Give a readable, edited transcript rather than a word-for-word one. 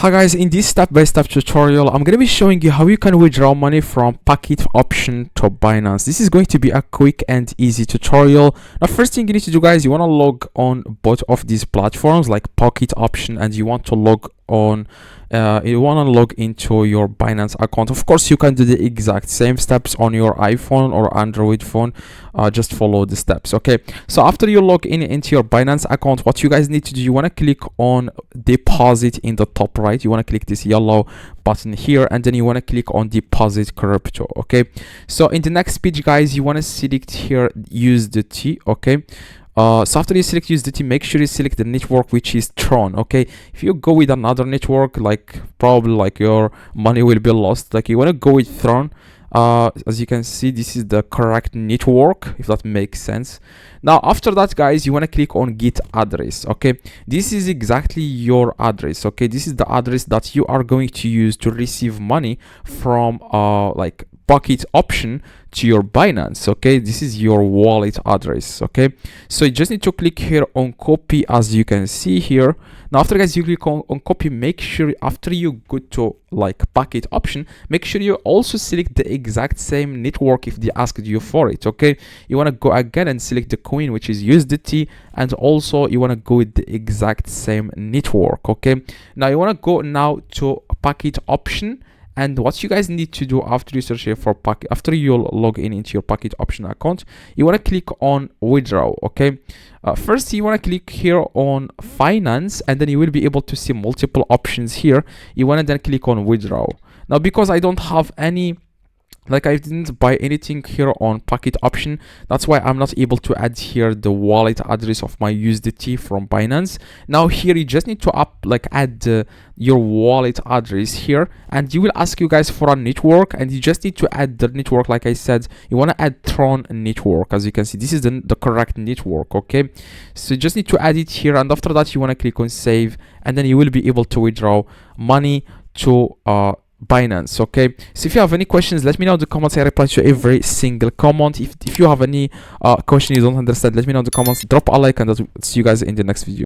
Hi guys, in this step-by-step tutorial I'm going to be showing you how you can withdraw money from Pocket Option to Binance. This is going to be a quick and easy tutorial. Now first thing you need to do guys, you want to log on both of these platforms like Pocket Option, and you want to log into your Binance account. Of course you can do the exact same steps on your iPhone or Android phone. Just follow the steps. Okay, so after you log in into your Binance account, what you guys need to do, you want to click on deposit in the top right. You want to click this yellow button here, and then you want to click on deposit crypto. Okay, so in the next page guys, you want to select here USDT. Okay, so after you select USDT, make sure you select the network which is Tron. Okay, if you go with another network, like probably like your money will be lost. Like you want to go with Tron. As you can see, this is the correct network, if that makes sense. Now after that guys, you want to click on get address. Okay, this is exactly your address. Okay, this is the address that you are going to use to receive money from like Pocket Option to your Binance. Okay, this is your wallet address. Okay, so you just need to click here on copy, as you can see here. Now after guys you click on copy, make sure after you go to like Pocket Option, make sure you also select the exact same network if they asked you for it. Okay, you want to go again and select the coin which is USDT, and also you want to go with the exact same network. Okay, now you want to go now to Pocket Option. And what you guys need to do after you search here for Pocket, after you log in into your Pocket Option account, you want to click on withdraw. Okay, first you want to click here on finance, and then you will be able to see multiple options here. You want to then click on withdraw. Now because I don't have any, like I didn't buy anything here on Pocket Option, that's why I'm not able to add here the wallet address of my USDT from Binance. Now here you just need to add your wallet address here, and you will ask you guys for a network, and you just need to add the network. Like I said, you want to add Tron network. As you can see, this is the correct network. Okay, so you just need to add it here, and after that you want to click on save, and then you will be able to withdraw money to Binance. Okay, so if you have any questions, let me know in the comments. I reply to every single comment. If you have any question you don't understand, let me know in the comments. Drop a like, and I'll see you guys in the next video.